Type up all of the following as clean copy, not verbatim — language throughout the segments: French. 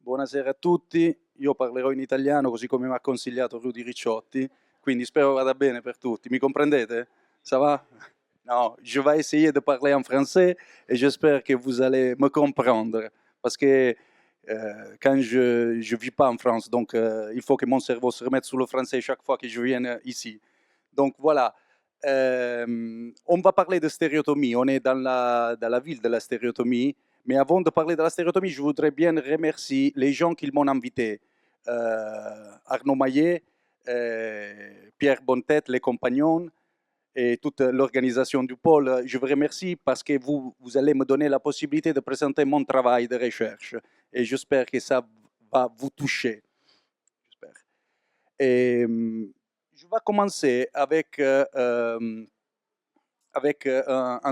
Buonasera a tutti, io parlerò in italiano così come mi ha consigliato Rudy Ricciotti, quindi spero vada bene per tutti. Mi comprendete? Ça va? Non, je vais essayer de parler en français et j'espère que vous allez me comprendre parce que quand je vis pas en France, donc il faut que mon cerveau se remette sur le français chaque fois que je viens ici. Donc voilà. On va parler de stéréotomie. On est dans la ville de la stéréotomie. Mais avant de parler de la stéréotomie, je voudrais bien remercier les gens qui m'ont invité. Arnaud Maillet, Pierre Bontet, les compagnons et toute l'organisation du pôle. Je vous remercie parce que vous allez me donner la possibilité de présenter mon travail de recherche. Et j'espère que ça va vous toucher. J'espère. Et je vais commencer avec une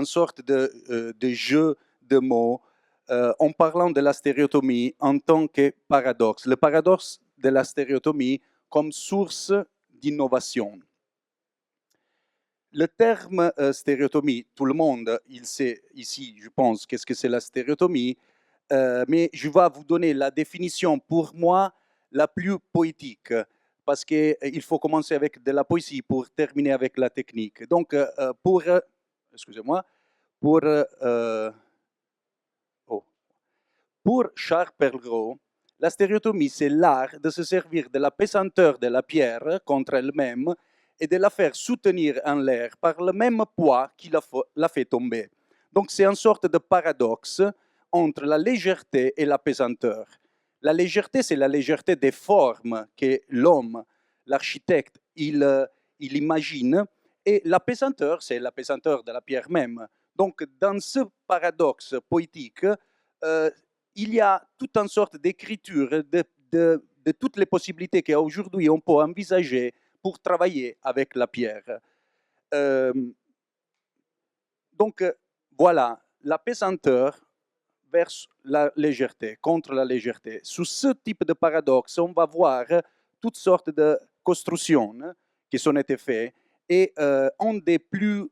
sorte de jeu de mots en parlant de la stéréotomie en tant que paradoxe. Le paradoxe de la stéréotomie comme source d'innovation. Le terme stéréotomie, tout le monde, il sait ici, je pense, qu'est-ce que c'est la stéréotomie, mais je vais vous donner la définition pour moi la plus poétique, parce qu'il faut commencer avec de la poésie pour terminer avec la technique. Donc, excusez-moi, pour, pour Charles Perrault, la stéréotomie, c'est l'art de se servir de la pesanteur de la pierre contre elle-même et de la faire soutenir en l'air par le même poids qui la fait tomber. Donc c'est une sorte de paradoxe entre la légèreté et la pesanteur. La légèreté, c'est la légèreté des formes que l'homme, l'architecte, il imagine, et la pesanteur, c'est la pesanteur de la pierre même. Donc dans ce paradoxe poétique, il y a toute une sorte d'écriture de toutes les possibilités qu'aujourd'hui on peut envisager pour travailler avec la pierre. Donc voilà, la pesanteur vers la légèreté, contre la légèreté. Sous ce type de paradoxe, on va voir toutes sortes de constructions qui sont été faites et une des plus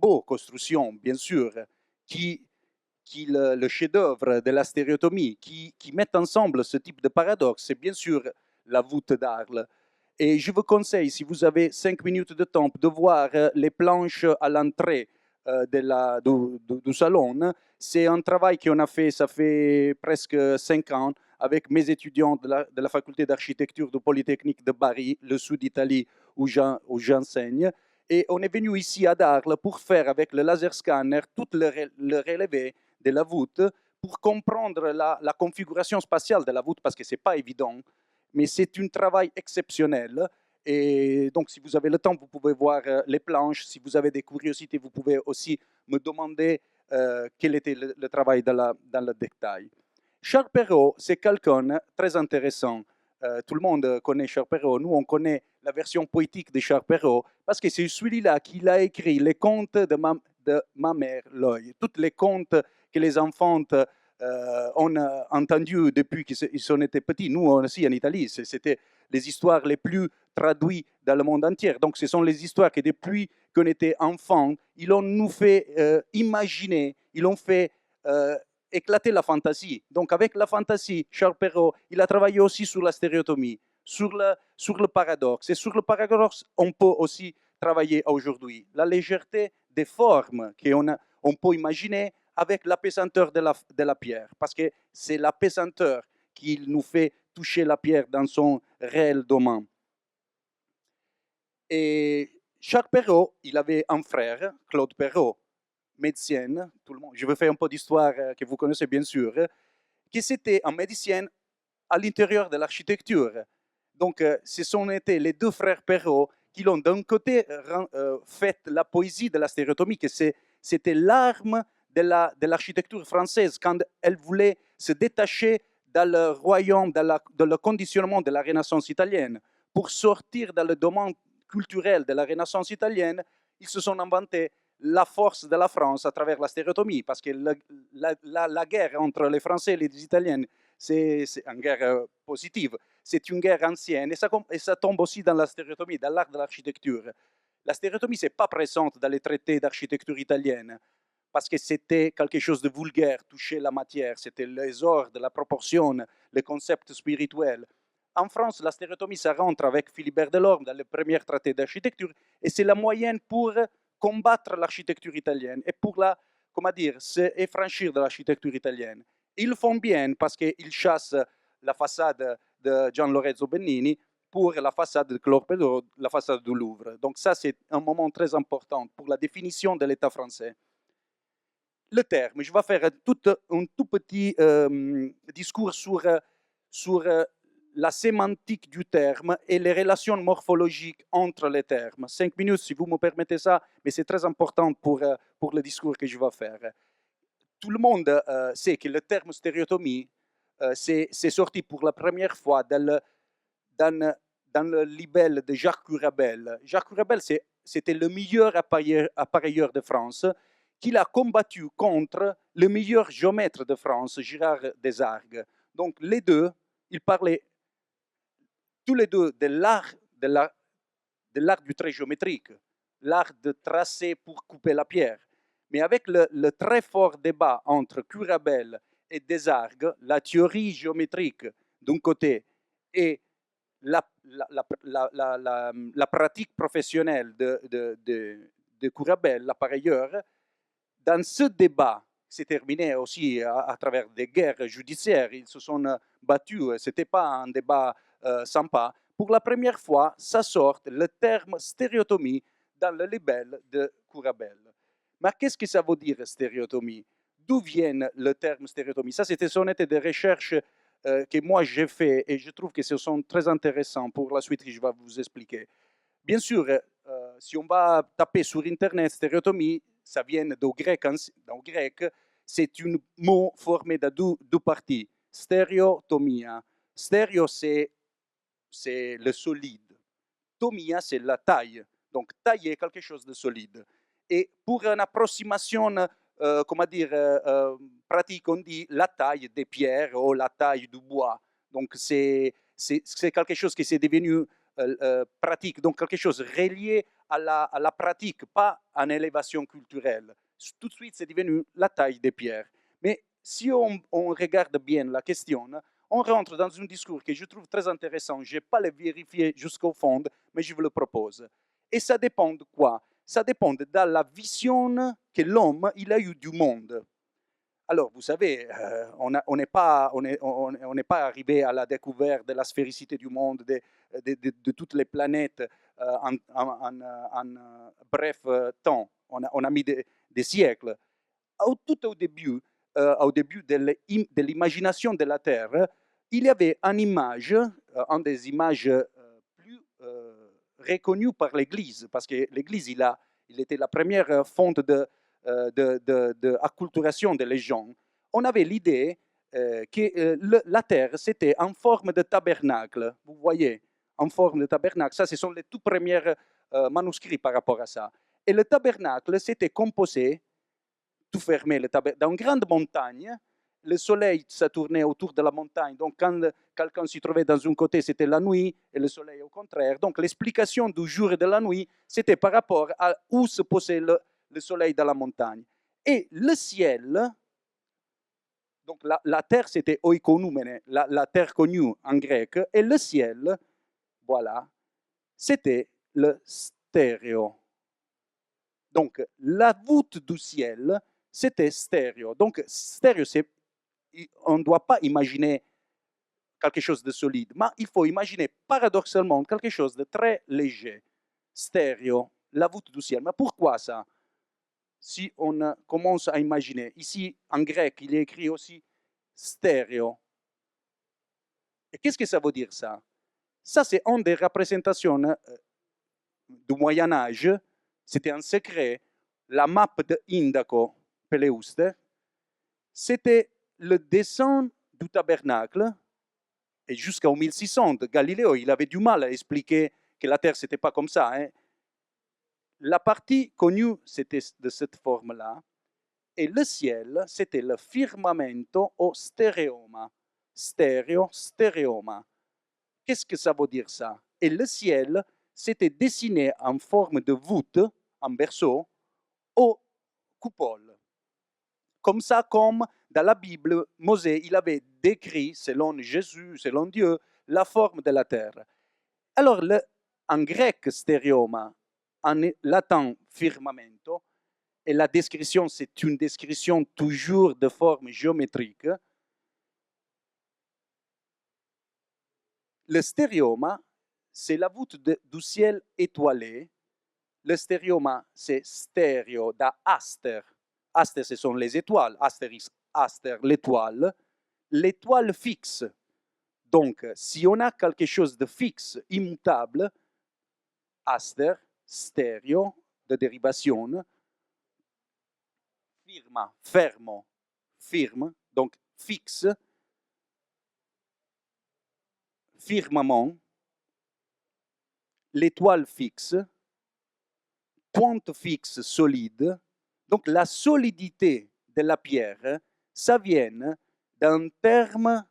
beaux constructions, bien sûr, qui le chef-d'œuvre de la stéréotomie, qui met ensemble ce type de paradoxe, c'est bien sûr la voûte d'Arles. Et je vous conseille, si vous avez 5 minutes de temps, de voir les planches à l'entrée du salon. C'est un travail qu'on a fait, ça fait presque 5 ans, avec mes étudiants de la faculté d'architecture de Polytechnique de Bari, le sud d'Italie, où j'enseigne. Et on est venu ici à Darles pour faire avec le laser scanner tout le relevé de la voûte pour comprendre la configuration spatiale de la voûte, parce que ce n'est pas évident, mais c'est un travail exceptionnel. Et donc, si vous avez le temps, vous pouvez voir les planches. Si vous avez des curiosités, vous pouvez aussi me demander quel était le travail dans le détail. Charles Perrault, c'est quelqu'un de très intéressant. Tout le monde connaît Charles Perrault. Nous, on connaît la version poétique de Charles Perrault parce que c'est celui-là qui a écrit les contes de ma mère, Loy. Tous les contes que les enfants ont entendus depuis qu'ils étaient petits. Nous aussi, en Italie, c'était les histoires les plus traduites dans le monde entier. Donc, ce sont les histoires que depuis qu'on était enfants, ils ont nous fait imaginer, ils ont fait éclater la fantaisie. Donc, avec la fantaisie, Charles Perrault, il a travaillé aussi sur la stéréotomie, sur le paradoxe. Et sur le paradoxe, on peut aussi travailler aujourd'hui. La légèreté des formes qu'on peut imaginer avec la pesanteur de la pierre. Parce que c'est la pesanteur qui nous fait toucher la pierre dans son réel domaine. Et Charles Perrault, il avait un frère, Claude Perrault, médecin, tout le monde. Je vais faire un peu d'histoire que vous connaissez bien sûr, qui c'était un médecin à l'intérieur de l'architecture. Donc, ce sont été les deux frères Perrault qui l'ont d'un côté fait la poésie de la stéréotomie, que c'était l'arme de l'architecture française quand elle voulait se détacher dans le royaume, dans le conditionnement de la Renaissance italienne. Pour sortir dans le domaine culturel de la Renaissance italienne, ils se sont inventés la force de la France à travers la stéréotomie, parce que la guerre entre les Français et les Italiens, c'est une guerre positive. C'est une guerre ancienne et ça tombe aussi dans la stéréotomie, dans l'art de l'architecture. La stéréotomie, ce n'est pas présente dans les traités d'architecture italienne, parce que c'était quelque chose de vulgaire, toucher la matière, c'était les ordres, la proportion, les concepts spirituels. En France, la stéréotomie, ça rentre avec Philibert Delorme dans le premier traité d'architecture, et c'est la moyenne pour combattre l'architecture italienne et pour comment dire, se franchir de l'architecture italienne. Ils le font bien parce qu'ils chassent la façade de Gian Lorenzo Bennini pour la façade de Claude Pedro, la façade du Louvre. Donc ça, c'est un moment très important pour la définition de l'État français. Le terme, je vais faire un tout petit discours sur la sémantique du terme et les relations morphologiques entre les termes. 5 minutes, si vous me permettez ça, mais c'est très important pour le discours que je vais faire. Tout le monde sait que le terme stéréotomie, c'est sorti pour la première fois dans le libelle de Jacques Curabel. Jacques Curabel, c'était le meilleur appareilleur de France, qu'il a combattu contre le meilleur géomètre de France, Girard Desargues. Donc les deux, ils parlaient tous les deux de l'art du trait géométrique, l'art de tracer pour couper la pierre. Mais avec le très fort débat entre Curabel et Desargues, la théorie géométrique d'un côté et la pratique professionnelle de Curabel, l'appareilleur, dans ce débat, c'est terminé aussi à travers des guerres judiciaires, ils se sont battus, ce n'était pas un débat sympa. Pour la première fois, ça sort le terme stéréotomie dans le libelle de Curabel. Mais qu'est-ce que ça veut dire stéréotomie? D'où vient le terme stéréotomie? Ça, c'était des recherches que moi j'ai fait et je trouve que ce sont très intéressants pour la suite que je vais vous expliquer. Bien sûr, si on va taper sur Internet stéréotomie, ça vient du grec. C'est un mot formé de deux parties. Stéréotomia. Stéréo, c'est le solide. Tomia, c'est la taille. Donc, tailler quelque chose de solide. Et pour une approximation, comment dire, pratique, on dit la taille des pierres ou la taille du bois. Donc, c'est quelque chose qui s'est devenu pratique, donc quelque chose relié à la pratique, pas en élévation culturelle. Tout de suite, c'est devenu la taille des pierres. Mais si on regarde bien la question, on rentre dans un discours que je trouve très intéressant. Je n'ai pas le vérifié jusqu'au fond, mais je vous le propose. Et ça dépend de quoi? Ça dépend de la vision que l'homme a eue du monde. Alors, vous savez, on n'est pas arrivé à la découverte de la sphéricité du monde, de toutes les planètes en bref temps. On a mis des siècles. Tout au début de l'imagination de la Terre, il y avait une image, une des images plus reconnues par l'Église, parce que l'Église, il était la première fonte d'acculturation des gens. On avait l'idée que la Terre, c'était en forme de tabernacle. Vous voyez, en forme de tabernacle. Ça, ce sont les tout premiers manuscrits par rapport à ça. Et le tabernacle, c'était composé, tout fermé, dans une grande montagne. Le soleil, ça tournait autour de la montagne. Donc, quand quelqu'un s'y trouvait dans un côté, c'était la nuit, et le soleil au contraire. Donc, l'explication du jour et de la nuit, c'était par rapport à où se posait le soleil dans la montagne. Et le ciel, donc la terre, c'était oikonoumene, la terre connue en grec, et le ciel, voilà, c'était le stéréo. Donc, la voûte du ciel, c'était stéréo. Donc, stéréo, on ne doit pas imaginer quelque chose de solide, mais il faut imaginer paradoxalement quelque chose de très léger. Stéréo, la voûte du ciel. Mais pourquoi ça? Si on commence à imaginer, ici en grec, il est écrit aussi stéréo. Et qu'est-ce que ça veut dire ça? Ça, c'est une des représentations du Moyen-Âge. C'était un secret. La map de Indaco, Peleuste, c'était le dessin du tabernacle. Et jusqu'en 1600, Galiléo, il avait du mal à expliquer que la Terre, c'était pas comme ça. Hein. La partie connue, c'était de cette forme-là. Et le ciel, c'était le firmamento o stereoma. Stéréo, stéréoma. Qu'est-ce que ça veut dire ça? Et le ciel, c'était dessiné en forme de voûte, en berceau, ou coupole. comme ça, comme dans la Bible, Moïse, il avait décrit, selon Jésus, selon Dieu, la forme de la terre. Alors, en grec, stéréoma, en latin, firmamento, et la description, c'est une description toujours de forme géométrique. Le stéréoma, c'est la voûte du ciel étoilé. Le stéréoma, c'est stéréo, da aster. Aster, ce sont les étoiles. Astérisque, aster, l'étoile. L'étoile fixe. Donc, si on a quelque chose de fixe, immutable, aster, stéréo, de dérivation, firma, fermo, firme, donc fixe, firmament, l'étoile fixe, pointe fixe solide. Donc la solidité de la pierre, ça vient d'un terme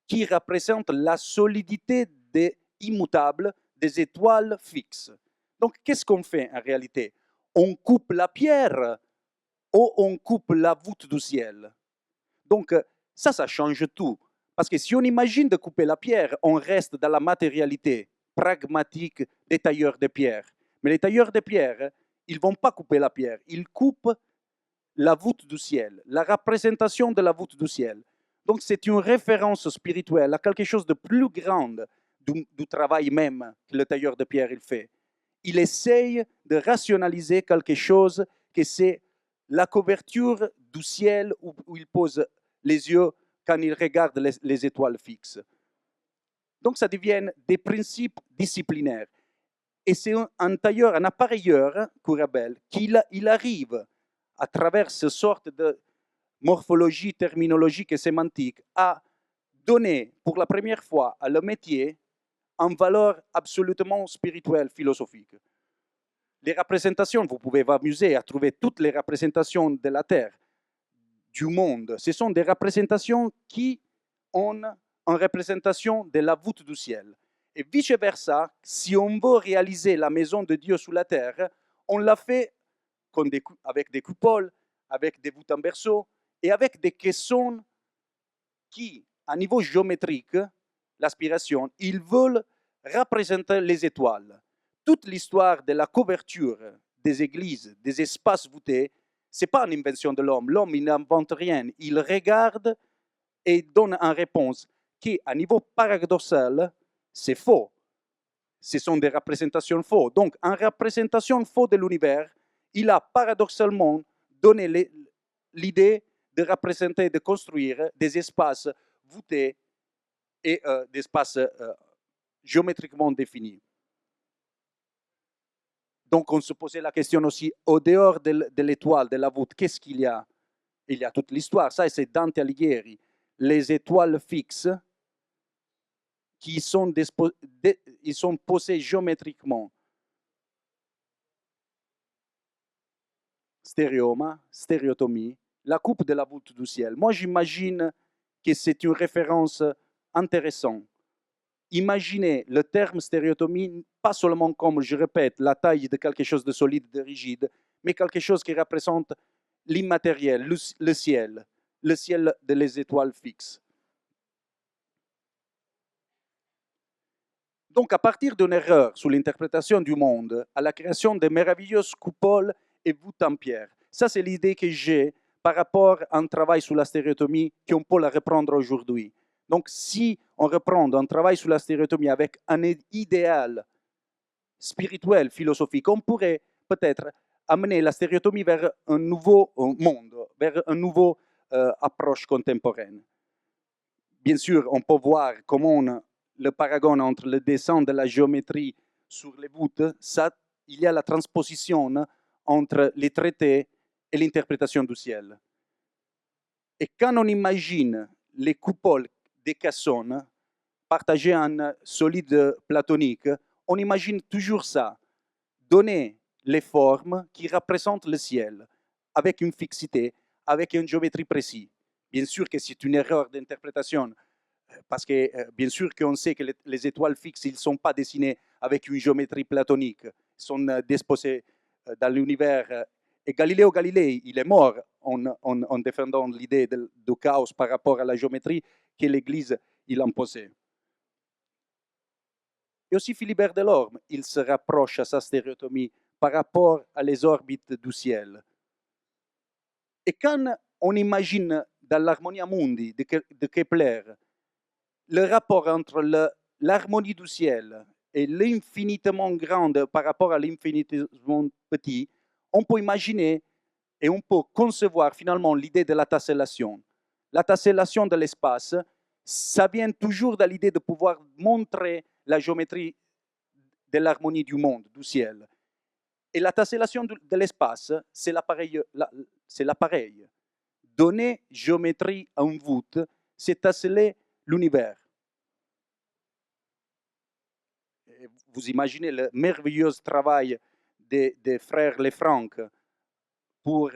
qui représente la solidité des immutables des étoiles fixes. Donc qu'est-ce qu'on fait en réalité? On coupe la pierre ou on coupe la voûte du ciel. Donc ça change tout. Parce que si on imagine de couper la pierre, on reste dans la matérialité pragmatique des tailleurs de pierre. Mais les tailleurs de pierre, ils ne vont pas couper la pierre, ils coupent la voûte du ciel, la représentation de la voûte du ciel. Donc c'est une référence spirituelle à quelque chose de plus grand du travail même que le tailleur de pierre il fait. Il essaye de rationaliser quelque chose que c'est la couverture du ciel où il pose les yeux quand il regarde les étoiles fixes. Donc ça devient des principes disciplinaires. Et c'est un tailleur, un appareilleur, Courabel, il arrive à travers ce sorte de morphologie terminologique et sémantique à donner pour la première fois à le métier une valeur absolument spirituelle, philosophique. Les représentations, vous pouvez vous amuser à trouver toutes les représentations de la Terre, du monde. Ce sont des représentations qui ont une représentation de la voûte du ciel. Et vice-versa, si on veut réaliser la maison de Dieu sous la terre, on l'a fait avec des coupoles, avec des voûtes en berceau et avec des caissons qui, à niveau géométrique, l'aspiration, ils veulent représenter les étoiles. Toute l'histoire de la couverture des églises, des espaces voûtés, ce n'est pas une invention de l'homme. L'homme, il n'invente rien. Il regarde et donne une réponse qui, à niveau paradoxal, c'est faux. Ce sont des représentations fausses. Donc, en représentation fausse de l'univers, il a paradoxalement donné l'idée de représenter, de construire des espaces voûtés et des espaces géométriquement définis. Donc, on se posait la question aussi, au dehors de l'étoile, de la voûte, qu'est-ce qu'il y a? Il y a toute l'histoire. Ça, c'est Dante Alighieri. Les étoiles fixes qui sont, ils sont posés géométriquement. Stéréoma, stéréotomie, la coupe de la voûte du ciel. Moi, j'imagine que c'est une référence intéressante. Imaginez le terme stéréotomie, pas seulement comme, je répète, la taille de quelque chose de solide, de rigide, mais quelque chose qui représente l'immatériel, le ciel des étoiles fixes. Donc, à partir d'une erreur sur l'interprétation du monde, à la création de merveilleuses coupoles et voûtes en pierre. Ça, c'est l'idée que j'ai par rapport à un travail sur la stéréotomie qu'on peut la reprendre aujourd'hui. Donc, si on reprend un travail sur la stéréotomie avec un idéal spirituel, philosophique, on pourrait peut-être amener la stéréotomie vers un nouveau monde, vers une nouvelle approche contemporaine. Bien sûr, on peut voir comment le paragone entre le dessin de la géométrie sur les voûtes, ça, il y a la transposition entre les traités et l'interprétation du ciel. Et quand on imagine les coupoles des caissons partagées en solide platonique, on imagine toujours ça, donner les formes qui représentent le ciel, avec une fixité, avec une géométrie précise. Bien sûr que c'est une erreur d'interprétation, parce que bien sûr qu'on sait que les étoiles fixes, ils ne sont pas dessinés avec une géométrie platonique, ils sont disposés dans l'univers Et Galileo Galilei, il est mort en défendant l'idée du chaos par rapport à la géométrie que l'Église il imposait. Et aussi Philibert Delorme, il se rapproche à sa stéréotomie par rapport à les orbites du ciel. Et quand on imagine dans l'Harmonia Mundi de Kepler le rapport entre l'harmonie du ciel et l'infinitement grande par rapport à l'infinitement petit, on peut imaginer et on peut concevoir finalement l'idée de la tessellation. La tessellation de l'espace, ça vient toujours de l'idée de pouvoir montrer la géométrie de l'harmonie du monde, du ciel. Et la tessellation de l'espace, c'est l'appareil. Donner géométrie à une voûte, c'est tesseller l'univers. Vous imaginez le merveilleux travail des frères Lefranc pour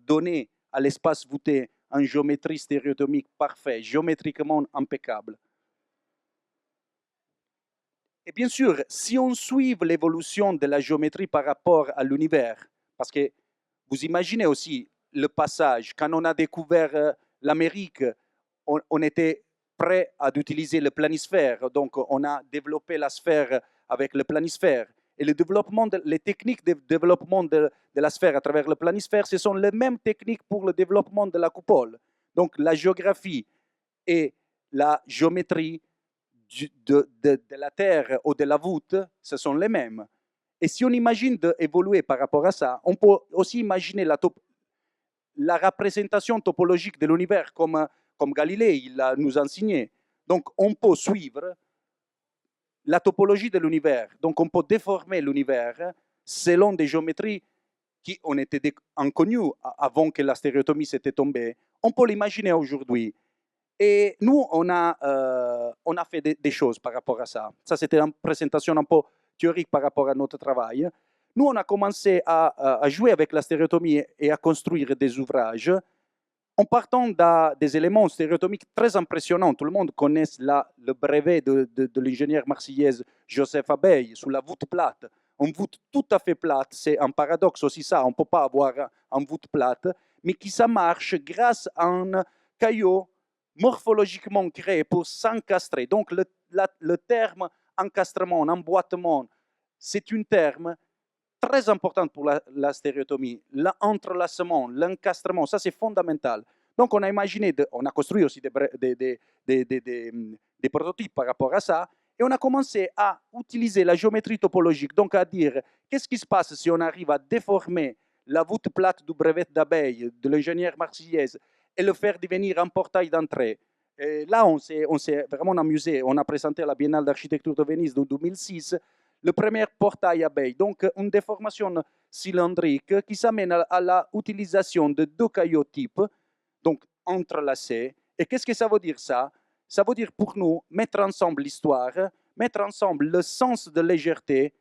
donner à l'espace voûté une géométrie stéréotomique parfaite, géométriquement impeccable. Et bien sûr, si on suit l'évolution de la géométrie par rapport à l'univers, parce que vous imaginez aussi le passage, quand on a découvert l'Amérique, on était prêt à utiliser le planisphère, donc on a développé la sphère avec le planisphère. Et les techniques de développement de la sphère à travers le planisphère, ce sont les mêmes techniques pour le développement de la coupole. Donc la géographie et la géométrie de la Terre ou de la voûte, ce sont les mêmes. Et si on imagine d'évoluer par rapport à ça, on peut aussi imaginer la représentation topologique de l'univers comme Galilée il nous a enseigné. Donc on peut suivre la topologie de l'univers. Donc on peut déformer l'univers selon des géométries qui ont été inconnues avant que la stéréotomie s'était tombée. On peut l'imaginer aujourd'hui. Et nous, on a fait des choses par rapport à ça. Ça, c'était une présentation un peu théorique par rapport à notre travail. Nous, on a commencé à jouer avec la stéréotomie et à construire des ouvrages en partant des éléments stéréotomiques très impressionnants. Tout le monde connaît le brevet de l'ingénieur marseillaise Joseph Abeille sur la voûte plate. Une voûte tout à fait plate, c'est un paradoxe aussi ça, on ne peut pas avoir une voûte plate, mais qui ça marche grâce à un caillou morphologiquement créé pour s'encastrer. Donc le terme encastrement, emboîtement, c'est un terme très important pour la stéréotomie. L'entrelacement, l'encastrement, ça c'est fondamental. Donc on a imaginé, on a construit aussi des prototypes par rapport à ça, et on a commencé à utiliser la géométrie topologique, donc à dire qu'est-ce qui se passe si on arrive à déformer la voûte plate du brevet d'abeille de l'ingénieur marseillaise et le faire devenir un portail d'entrée. Et là, on s'est vraiment amusé. On a présenté à la Biennale d'architecture de Venise de 2006 le premier portail abeille, donc une déformation cylindrique qui s'amène à l'utilisation de deux cailloux types, donc entrelacés. Et qu'est-ce que ça veut dire ça? Ça veut dire pour nous mettre ensemble l'histoire, mettre ensemble le sens de légèreté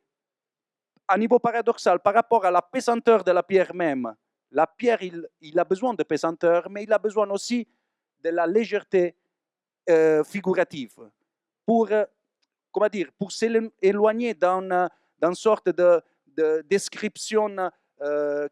à niveau paradoxal par rapport à la pesanteur de la pierre même. La pierre, il a besoin de pesanteur, mais il a besoin aussi de la légèreté figurative pour, comment dire, pour s'éloigner d'une sorte de description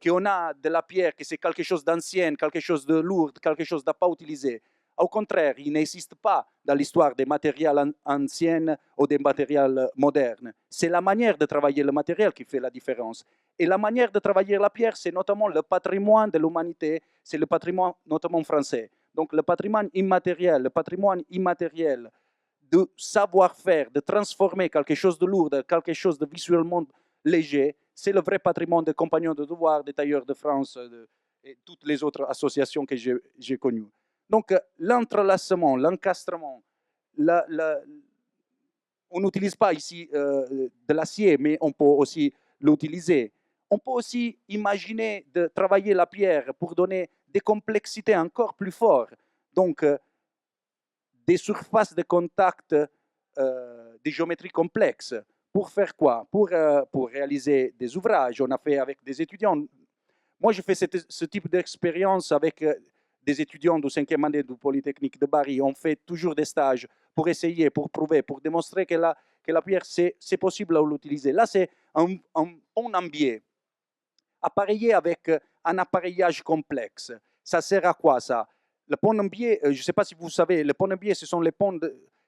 qu'on a de la pierre, que c'est quelque chose d'ancien, quelque chose de lourd, quelque chose de pas utilisé. Au contraire, il n'existe pas dans l'histoire des matériels anciens ou des matériels modernes. C'est la manière de travailler le matériel qui fait la différence. Et la manière de travailler la pierre, c'est notamment le patrimoine de l'humanité, c'est le patrimoine notamment français. Donc le patrimoine immatériel, le patrimoine immatériel de savoir-faire, de transformer quelque chose de lourd, quelque chose de visuellement léger, c'est le vrai patrimoine des compagnons de devoir, des tailleurs de France et toutes les autres associations que j'ai connues. Donc l'entrelacement, l'encastrement, on n'utilise pas ici de l'acier, mais on peut aussi l'utiliser. On peut aussi imaginer de travailler la pierre pour donner des complexités encore plus fortes. Donc, des surfaces de contact de géométrie complexe. Pour faire quoi? Pour réaliser des ouvrages. On a fait avec des étudiants. Moi, je fais ce type d'expérience avec des étudiants du 5e année du Polytechnique de Paris. On fait toujours des stages pour essayer, pour prouver, pour démontrer que la pierre, c'est possible à l'utiliser. Là, c'est un ambier. appareillé avec un appareillage complexe. Ça sert à quoi ça? Le pont en biais, je ne sais pas si vous savez, les ponts en biais, ce sont les ponts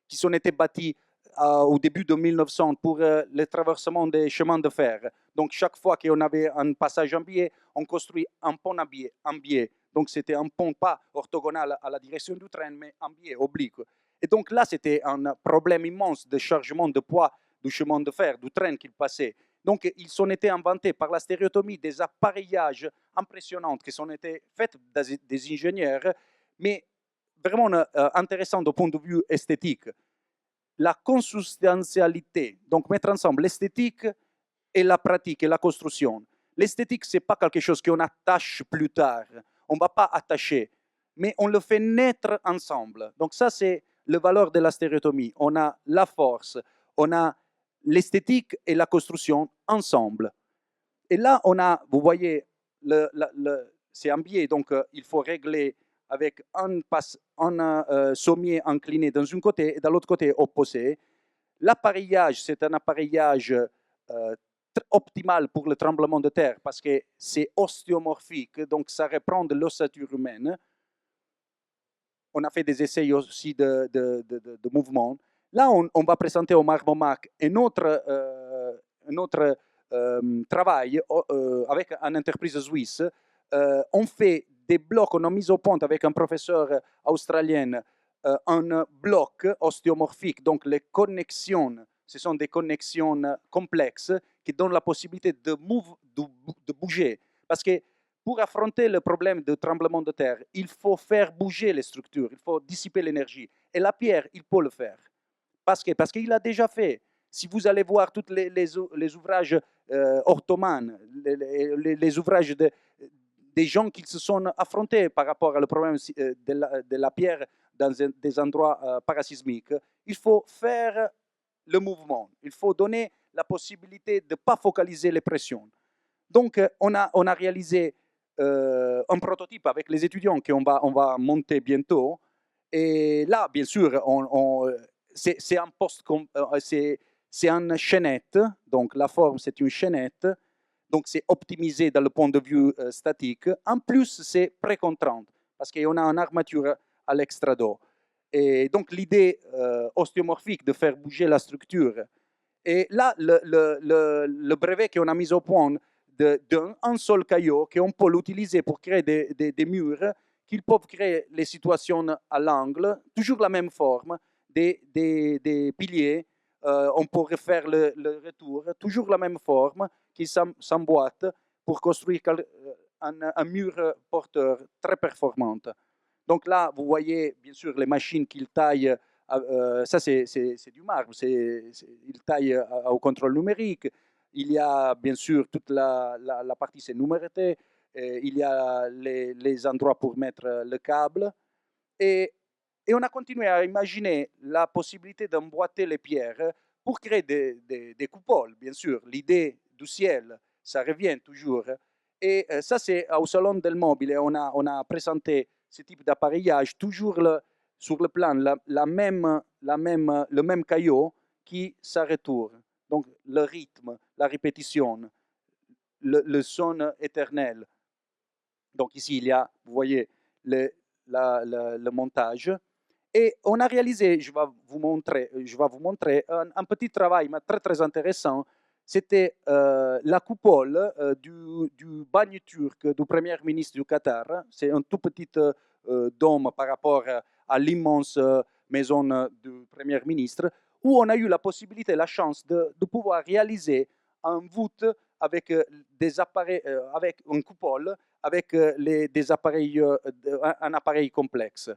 qui ont été bâtis au début de 1900 pour le traversement des chemins de fer. Donc, chaque fois qu'on avait un passage en biais, on construit un pont en biais. Donc, c'était un pont pas orthogonal à la direction du train, mais en biais, oblique. Et donc là, c'était un problème immense de chargement de poids du chemin de fer, du train qu'il passait. Donc, ils ont été inventés par la stéréotomie des appareillages impressionnants qui ont été faits des ingénieurs, mais vraiment intéressants du point de vue esthétique. La consubstantialité, donc mettre ensemble l'esthétique et la pratique et la construction. L'esthétique, ce n'est pas quelque chose qu'on attache plus tard. On ne va pas attacher, mais on le fait naître ensemble. Donc ça, c'est le valeur de la stéréotomie. On a la force, on a l'esthétique et la construction ensemble. Et là, on a, vous voyez, c'est un biais, donc il faut régler avec un sommier incliné dans un côté et de l'autre côté opposé. L'appareillage, c'est un appareillage optimal pour le tremblement de terre parce que c'est ostéomorphique, donc ça reprend de l'ossature humaine. On a fait des essais aussi de mouvement. Là, on va présenter au Marmomac un autre travail avec une entreprise suisse. On fait des blocs, on a mis au point avec un professeur australien un bloc ostéomorphique, donc les connexions, ce sont des connexions complexes qui donnent la possibilité de bouger. Parce que pour affronter le problème de tremblement de terre, il faut faire bouger les structures, il faut dissiper l'énergie. Et la pierre, il peut le faire. Parce qu'il a déjà fait. Si vous allez voir tous les ouvrages ottomanes, les ouvrages des gens qui se sont affrontés par rapport au problème de la pierre dans des endroits parasismiques, il faut faire le mouvement. Il faut donner la possibilité de ne pas focaliser les pressions. Donc, on a réalisé un prototype avec les étudiants qu'on va monter bientôt. Et là, bien sûr, c'est un c'est une chaînette. Donc, la forme, c'est une chaînette. Donc, c'est optimisé dans le point de vue statique. En plus, c'est précontrant parce qu'on a une armature à l'extrado. Et donc, l'idée ostéomorphique de faire bouger la structure. Et là, le brevet qu'on a mis au point d'un seul caillot qu'on peut l'utiliser pour créer des murs qui peuvent créer les situations à l'angle, toujours la même forme, des piliers. On peut refaire le retour, toujours la même forme qui s'emboîte pour construire un mur porteur très performant. Donc là, vous voyez bien sûr les machines qu'il taille. Ça, c'est du marbre. Il taille au contrôle numérique. Il y a bien sûr toute la partie, c'est numéroté. Il y a les endroits pour mettre le câble. Et on a continué à imaginer la possibilité d'emboîter les pierres pour créer des coupoles, bien sûr. L'idée du ciel, ça revient toujours. Et ça, c'est au Salon del Mobile. On a présenté ce type d'appareillage, toujours sur le plan, le même caillot qui s'arrête. Donc, le rythme, la répétition, le son éternel. Donc, ici, il y a, vous voyez, le montage. Et on a réalisé, je vais vous montrer un petit travail, mais très, très intéressant. C'était la coupole du bagne turc du premier ministre du Qatar. C'est un tout petit dôme par rapport à l'immense maison du premier ministre, où on a eu la possibilité, la chance de pouvoir réaliser un voûte avec des appareils, avec une coupole, avec des appareils, un appareil complexe.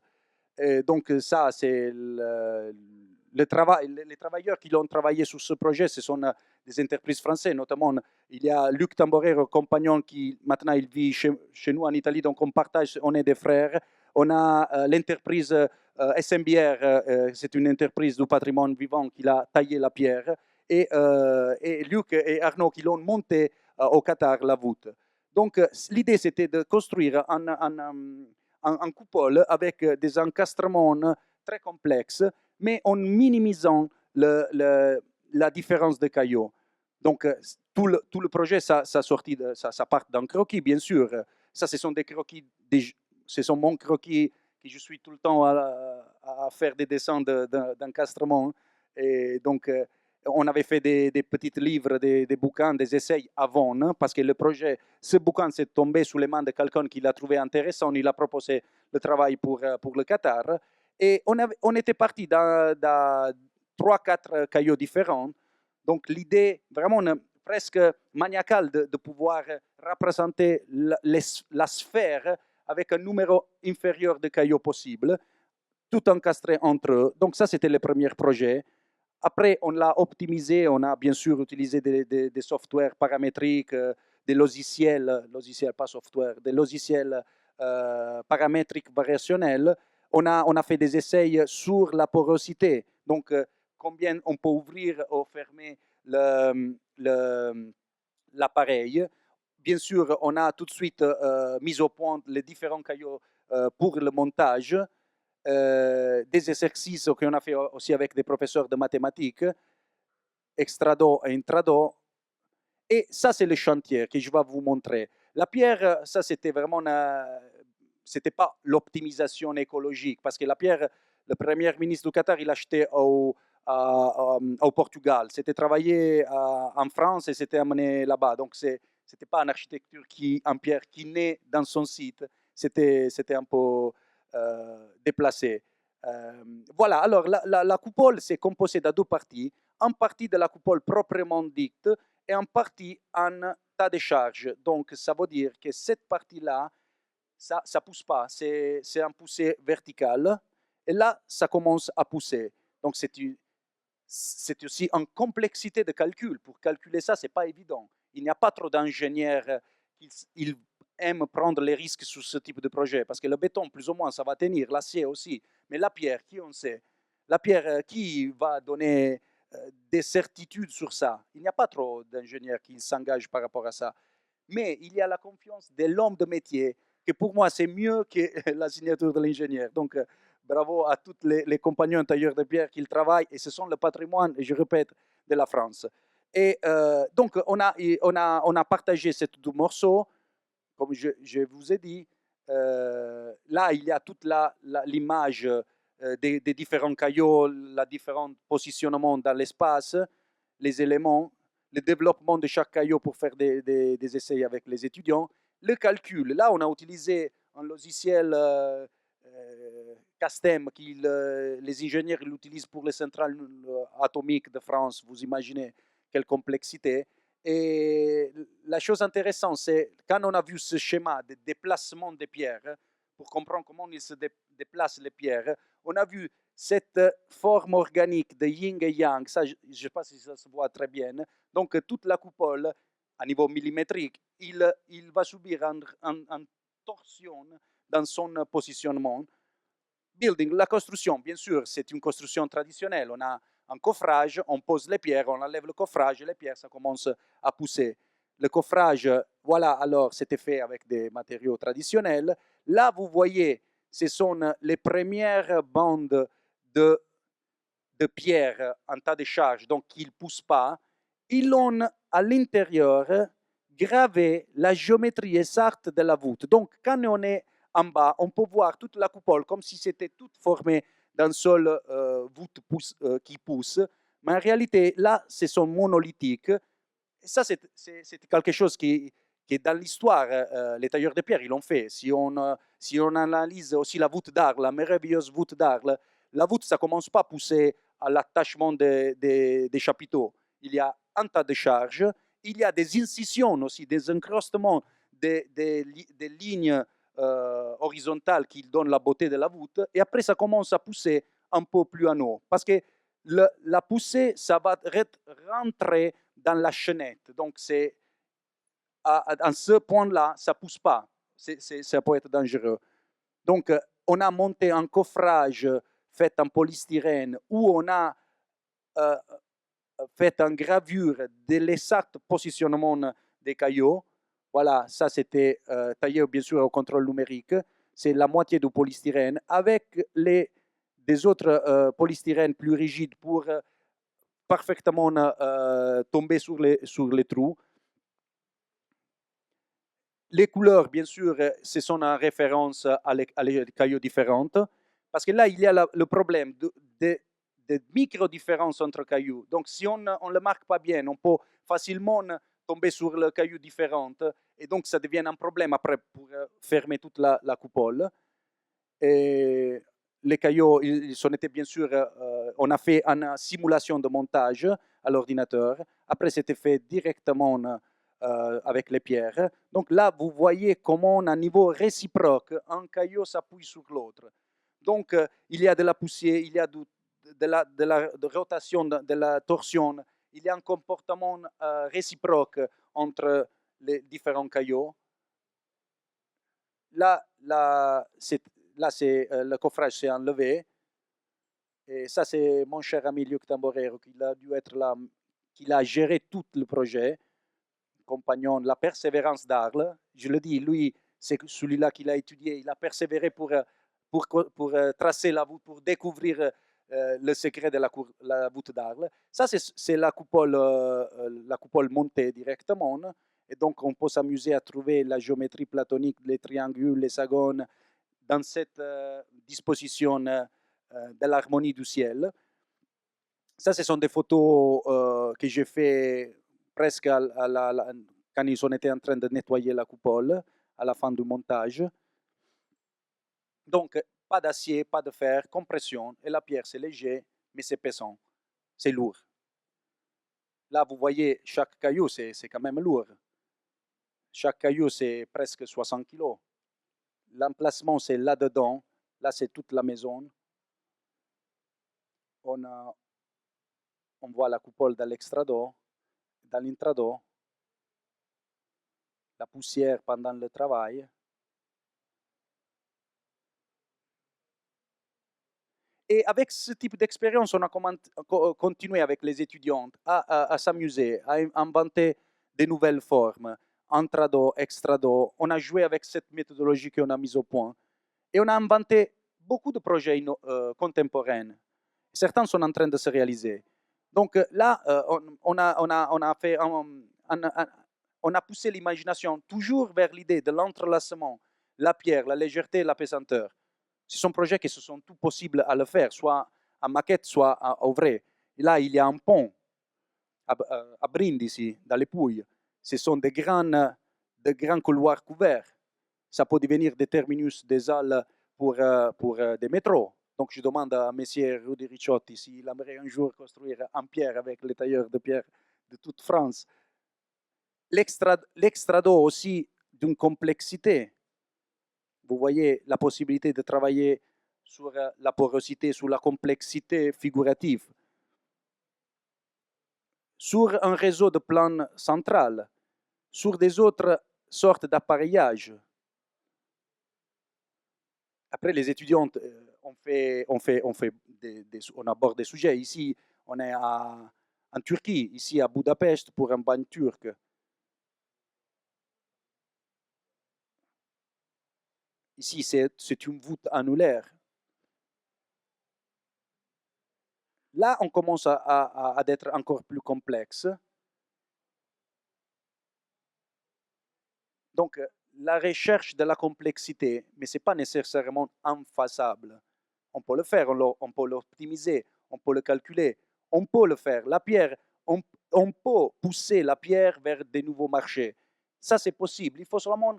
Donc ça, c'est les travailleurs qui ont travaillé sur ce projet, ce sont des entreprises françaises, notamment il y a Luc Tamborero, compagnon, qui maintenant il vit chez nous en Italie, donc on partage, on est des frères. On a l'entreprise SMBR, c'est une entreprise du patrimoine vivant qui a taillé la pierre, et Luc et Arnaud qui l'ont monté au Qatar, la voûte. Donc l'idée c'était de construire en coupole avec des encastrements très complexes, mais en minimisant la différence de caillots. Donc, tout le projet, ça part d'un croquis, bien sûr. Ça, ce sont des croquis, ce sont mon croquis que je suis tout le temps à faire des dessins d'encastrement. Et donc, on avait fait des petits livres, des bouquins, des essais avant, hein, parce que le projet, ce bouquin s'est tombé sous les mains de quelqu'un qui l'a trouvé intéressant. Il a proposé le travail pour le Qatar. Et on était parti dans 3-4 cailloux différents. Donc l'idée vraiment presque maniacale de pouvoir représenter la sphère avec un numéro inférieur de cailloux possible, tout encastré entre eux. Donc ça, c'était le premier projet. Après, on l'a optimisé, on a bien sûr utilisé des softwares paramétriques, des logiciels, pas software, des logiciels paramétriques variationnels. On a fait des essais sur la porosité, donc combien on peut ouvrir ou fermer l'appareil. Bien sûr, on a tout de suite mis au point les différents cailloux pour le montage, des exercices qu'on a fait aussi avec des professeurs de mathématiques, extrado et intrado. Et ça, c'est le chantier que je vais vous montrer. La pierre, ça, c'était vraiment c'était pas l'optimisation écologique, parce que la pierre, le premier ministre du Qatar, il achetait au Portugal. C'était travaillé en France et c'était amené là-bas. Donc, c'était pas une architecture en pierre qui naît dans son site. C'était un peu déplacé. Voilà, alors la coupole, c'est composé de deux parties. Une partie de la coupole proprement dite et en partie en tas de charges. Donc, ça veut dire que cette partie-là, ça ne pousse pas, c'est un poussé vertical. Et là, ça commence à pousser. Donc, c'est aussi une complexité de calcul. Pour calculer ça, ce n'est pas évident. Il n'y a pas trop d'ingénieurs qui aiment prendre les risques sur ce type de projet. Parce que le béton, plus ou moins, ça va tenir, l'acier aussi. Mais la pierre, qui on sait? La pierre, qui va donner des certitudes sur ça? Il n'y a pas trop d'ingénieurs qui s'engagent par rapport à ça. Mais il y a la confiance de l'homme de métier, que pour moi, c'est mieux que la signature de l'ingénieur. Donc, bravo à tous les compagnons tailleurs de pierre qui travaillent, et ce sont le patrimoine, et je répète, de la France. Et donc, on a partagé ces deux morceaux, comme je vous ai dit. Là, il y a toute l'image des différents cailloux, le différent positionnement dans l'espace, les éléments, le développement de chaque caillot pour faire des essais avec les étudiants, le calcul. Là, on a utilisé un logiciel CASTEM que les ingénieurs l'utilisent pour les centrales atomiques de France. Vous imaginez quelle complexité. Et la chose intéressante, c'est quand on a vu ce schéma de déplacement des pierres, pour comprendre comment ils se déplacent les pierres, on a vu cette forme organique de yin et yang. Ça, je ne sais pas si ça se voit très bien. Donc, toute la coupole, à niveau millimétrique, il va subir une torsion dans son positionnement. Building, la construction, bien sûr, c'est une construction traditionnelle. On a un coffrage, on pose les pierres, on enlève le coffrage et les pierres, ça commence à pousser. Le coffrage, voilà, alors c'était fait avec des matériaux traditionnels. Là, vous voyez, ce sont les premières bandes de pierres en tas de charge, donc qui ne poussent pas. Ils ont à l'intérieur gravé la géométrie exacte de la voûte. Donc, quand on est en bas, on peut voir toute la coupole comme si c'était toute formée d'un seul voûte qui pousse. Mais en réalité, là, c'est son monolithique. Et ça, c'est quelque chose qui est dans l'histoire. Les tailleurs de pierre, ils l'ont fait. Si on analyse aussi la voûte d'Arles, la merveilleuse voûte d'Arles, la voûte, ça ne commence pas à pousser à l'attachement des chapiteaux. Il y a un tas de charges. Il y a des incisions aussi, des encrustements, des lignes horizontales qui donnent la beauté de la voûte. Et après, ça commence à pousser un peu plus en haut. Parce que la poussée, ça va rentrer dans la chaînette. Donc, à ce point-là, ça ne pousse pas. Ça peut être dangereux. Donc, on a monté un coffrage fait en polystyrène où on a fait une gravure de l'exact positionnement des cailloux. Voilà, ça c'était taillé bien sûr au contrôle numérique. C'est la moitié du polystyrène avec des autres polystyrènes plus rigides pour parfaitement tomber sur les trous. Les couleurs, bien sûr, ce sont en référence à les cailloux différentes, parce que là, il y a le problème de micro-différences entre cailloux. Donc, si on ne le marque pas bien, on peut facilement tomber sur le caillou différent, et donc ça devient un problème après pour fermer toute la coupole. Et les cailloux, ils ont été bien sûr, on a fait une simulation de montage à l'ordinateur. Après, c'était fait directement avec les pierres. Donc là, vous voyez comment, à un niveau réciproque, un caillou s'appuie sur l'autre. Donc, il y a de la poussière, il y a de rotation, de la torsion, il y a un comportement réciproque entre les différents cailloux. Là, le coffrage s'est enlevé. Et ça, c'est mon cher ami Luc Tamborero qui a dû être là, qui a géré tout le projet. Compagnon, la persévérance d'Arles. Je le dis, lui, c'est celui-là qu'il a étudié. Il a persévéré pour tracer la voûte, pour découvrir le secret de la voûte d'Arles. Ça, c'est la coupole montée directement. Et donc, on peut s'amuser à trouver la géométrie platonique, les triangles, les hexagones, dans cette disposition de l'harmonie du ciel. Ça, ce sont des photos que j'ai fait presque quand ils ont été en train de nettoyer la coupole, à la fin du montage. Donc, pas d'acier, pas de fer, compression. Et la pierre, c'est léger, mais c'est pesant. C'est lourd. Là, vous voyez, chaque caillou, c'est quand même lourd. Chaque caillou, c'est presque 60 kg. L'emplacement, c'est là-dedans. Là, c'est toute la maison. On voit la coupole dans l'extrado, dans l'intrado, la poussière pendant le travail. Et avec ce type d'expérience, on a continué avec les étudiantes à s'amuser, à inventer de nouvelles formes, intrado, extrado. On a joué avec cette méthodologie qu'on a mise au point. Et on a inventé beaucoup de projets contemporains. Certains sont en train de se réaliser. Donc là, on a poussé l'imagination toujours vers l'idée de l'entrelacement, la pierre, la légèreté, la pesanteur. Ce sont projets qui se sont tout possibles à le faire, soit en maquette, soit au vrai. Et là, il y a un pont à Brindisi, dans les Pouilles. Ce sont de grands couloirs couverts. Ça peut devenir des terminus des halles pour des métros. Donc, je demande à M. Rudy Ricciotti s'il aimerait un jour construire en pierre avec les tailleurs de pierre de toute France. L'extrado aussi d'une complexité. Vous voyez la possibilité de travailler sur la porosité, sur la complexité figurative, sur un réseau de plans central, sur des autres sortes d'appareillages. Après, les étudiantes, on aborde des sujets. Ici, on est en Turquie, ici à Budapest pour un bagne turc. Ici, c'est une voûte annulaire. Là, on commence à être encore plus complexe. Donc, la recherche de la complexité, mais ce n'est pas nécessairement infaisable. On peut le faire, on peut l'optimiser, on peut le calculer, on peut le faire. La pierre, on peut pousser la pierre vers de nouveaux marchés. Ça, c'est possible. Il faut seulement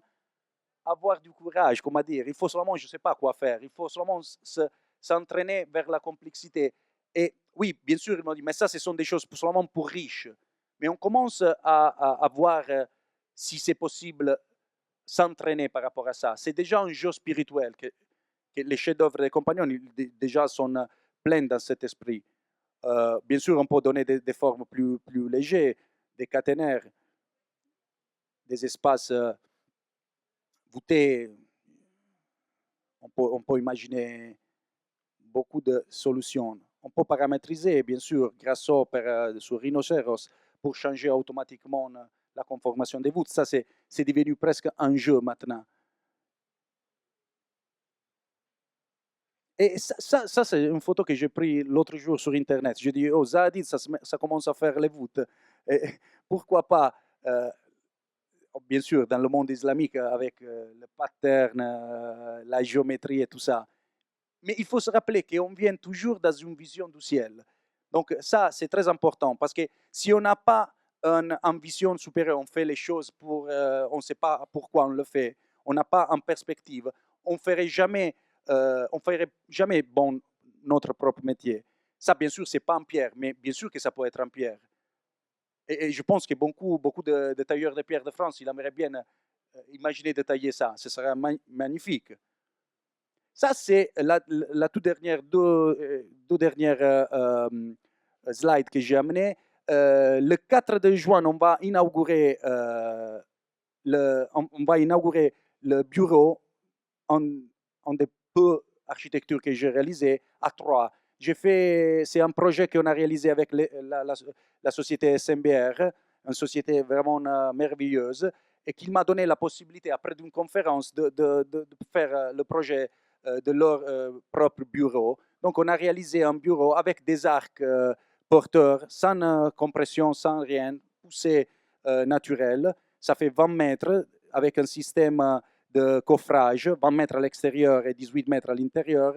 avoir du courage, comment dire. Il faut seulement, je ne sais pas quoi faire. Il faut seulement s'entraîner vers la complexité. Et oui, bien sûr, ils m'ont dit, mais ça, ce sont des choses seulement pour riches. Mais on commence à voir si c'est possible s'entraîner par rapport à ça. C'est déjà un jeu spirituel que les chefs-d'œuvre des compagnons déjà sont pleins dans cet esprit. Bien sûr, on peut donner des formes plus légères, des caténaires, des espaces voûtés. On peut imaginer beaucoup de solutions. On peut paramétriser, bien sûr, Grasshopper sur Rhinoceros pour changer automatiquement la conformation des voûtes. Ça, c'est devenu presque un jeu maintenant. Et ça, c'est une photo que j'ai prise l'autre jour sur Internet. Je dis, oh, Zadig, ça commence à faire les voûtes. Et pourquoi pas, bien sûr, dans le monde islamique, avec le pattern, la géométrie et tout ça. Mais il faut se rappeler qu'on vient toujours dans une vision du ciel. Donc ça, c'est très important, parce que si on n'a pas une vision supérieure, on fait les choses pour, on ne sait pas pourquoi on le fait, on n'a pas en perspective, on ferait jamais bon notre propre métier. Ça, bien sûr, c'est pas en pierre, mais bien sûr que ça peut être en pierre. Et je pense que beaucoup de tailleurs de pierre de France, ils aimeraient bien imaginer de tailler ça. Ce serait magnifique. Ça, c'est la toute dernière, deux dernières slides que j'ai amenées. Le 4 de juin, on va inaugurer le bureau en des peu architecture que j'ai réalisé à Troyes. C'est un projet qu'on a réalisé avec la société SMBR, une société vraiment merveilleuse, et qui m'a donné la possibilité, après d'une conférence, de faire le projet de leur propre bureau. Donc, on a réalisé un bureau avec des arcs porteurs, sans compression, sans rien, poussé naturel. Ça fait 20 mètres avec un système de coffrage, 20 mètres à l'extérieur et 18 mètres à l'intérieur,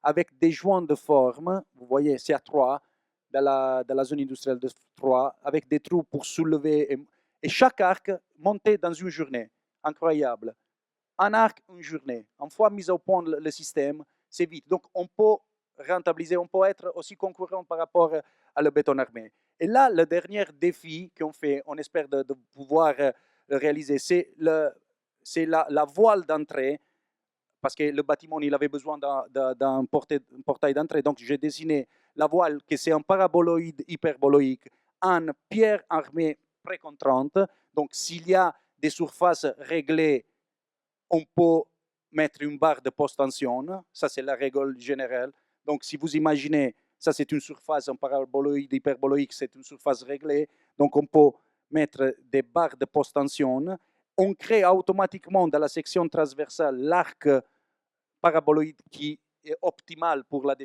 avec des joints de forme. Vous voyez, c'est à Troyes, dans la zone industrielle de Troyes, avec des trous pour soulever. Et chaque arc monté dans une journée. Incroyable. Un arc, une journée. Une fois mis au point le système, c'est vite. Donc, on peut rentabiliser, on peut être aussi concurrent par rapport à le béton armé. Et là, le dernier défi qu'on fait, on espère de pouvoir le réaliser, c'est la voile d'entrée, parce que le bâtiment, il avait besoin d'un portail d'entrée. Donc, j'ai dessiné la voile, que c'est un paraboloïde hyperboloïque en pierre armée précontrante. Donc, s'il y a des surfaces réglées, on peut mettre une barre de post-tension. Ça, c'est la règle générale. Donc, si vous imaginez, ça, c'est une surface, un paraboloïde hyperboloïque, c'est une surface réglée. Donc, on peut mettre des barres de post-tension. On crée automatiquement dans la section transversale l'arc paraboloïde qui est optimal pour la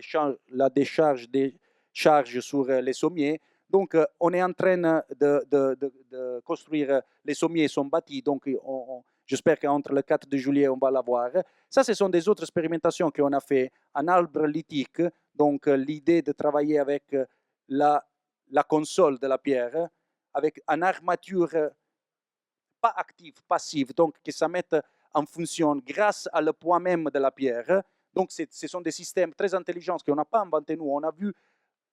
décharge des charges sur les sommiers. Donc, on est en train de construire, les sommiers sont bâtis, donc j'espère qu'entre le 4 de juillet, on va l'avoir. Ça, ce sont des autres expérimentations qu'on a fait en arbre lithique, donc l'idée de travailler avec la console de la pierre, avec une armature pas active, passive, donc que ça mette en fonction grâce à le poids même de la pierre. Donc, ce sont des systèmes très intelligents qu'on n'a pas inventés nous. On a vu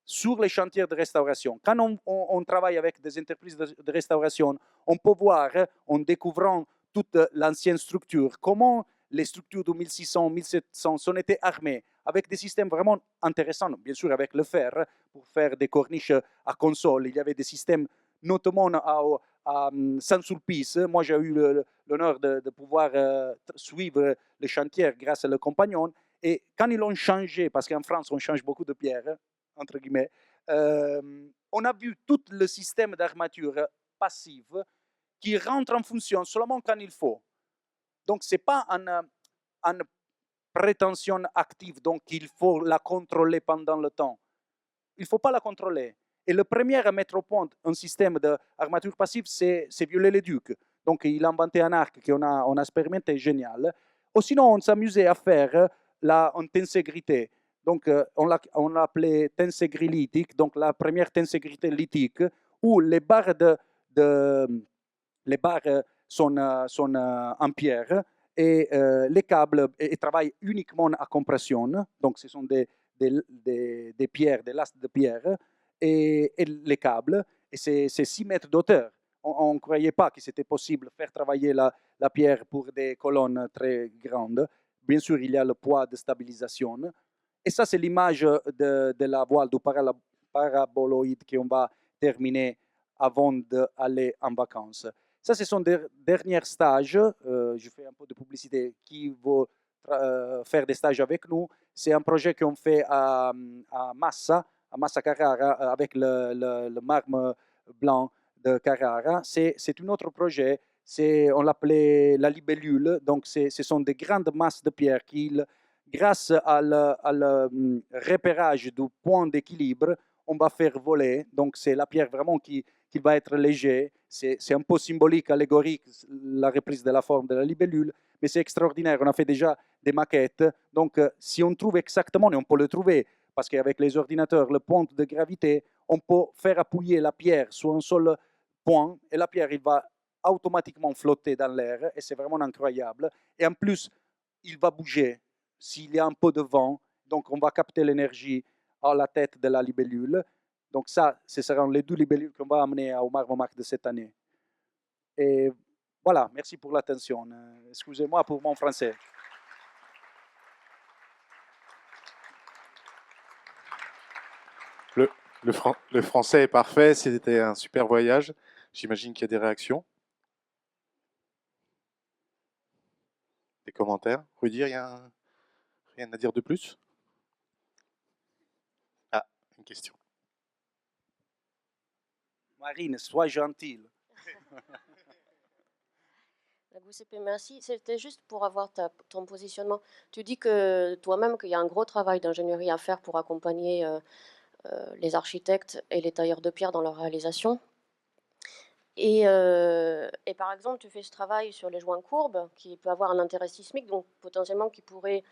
sur les chantiers de restauration. Quand on travaille avec des entreprises de restauration, on peut voir, en découvrant toute l'ancienne structure, comment les structures de 1600, 1700 sont été armées avec des systèmes vraiment intéressants, bien sûr avec le fer, pour faire des corniches à console. Il y avait des systèmes notamment à Saint-Sulpice. Moi, j'ai eu l'honneur de pouvoir suivre le chantier grâce à le compagnon. Et quand ils l'ont changé, parce qu'en France, on change beaucoup de pierres, entre guillemets, on a vu tout le système d'armature passive qui rentre en fonction seulement quand il faut. Donc, ce n'est pas une prétention active, donc il faut la contrôler pendant le temps. Il ne faut pas la contrôler. Et le premier à mettre au point un système d'armature passive, c'est Viollet-le-Duc. Donc, il a inventé un arc qu'on a expérimenté, génial. Ou sinon, on s'amusait à faire une tenségrité. Donc, on l'appelait tenségrilithique, donc la première tenségrité lithique, où les barres, les barres sont en pierre et les câbles travaillent uniquement à compression. Donc, ce sont des pierres, des lastres de pierre et les câbles. Et c'est 6 mètres d'auteur. On ne croyait pas que c'était possible de faire travailler la pierre pour des colonnes très grandes. Bien sûr, il y a le poids de stabilisation. Et ça, c'est l'image de la voile du paraboloïde qu'on va terminer avant d'aller en vacances. Ça, ce sont des derniers stages. Je fais un peu de publicité. Qui veut faire des stages avec nous? C'est un projet qu'on fait à Massa Carrara, avec le marbre blanc de Carrara. C'est un autre projet. On l'appelait la libellule. Donc, ce sont des grandes masses de pierre qu'ils grâce à le repérage du point d'équilibre, on va faire voler. Donc, c'est la pierre vraiment qui va être léger. C'est un peu symbolique, allégorique, la reprise de la forme de la libellule, mais c'est extraordinaire. On a fait déjà des maquettes. Donc, si on trouve exactement, et on peut le trouver, parce qu'avec les ordinateurs, le point de gravité, on peut faire appuyer la pierre sur un seul point et la pierre, il va automatiquement flotter dans l'air et c'est vraiment incroyable. Et en plus, il va bouger s'il y a un peu de vent. Donc, on va capter l'énergie à la tête de la libellule. Donc, ça, ce seront les 2 libellules qu'on va amener au Marmomac de cette année. Et voilà, merci pour l'attention. Excusez-moi pour mon français. Le français est parfait, c'était un super voyage. J'imagine qu'il y a des réactions, des commentaires. Rudy, rien à dire de plus? Ah, une question. Marine, sois gentille. Giuseppe, merci. C'était juste pour avoir ton positionnement. Tu dis que toi-même qu'il y a un gros travail d'ingénierie à faire pour accompagner les architectes et les tailleurs de pierre dans leur réalisation. Et par exemple, tu fais ce travail sur les joints courbes qui peut avoir un intérêt sismique, donc potentiellement qui pourrait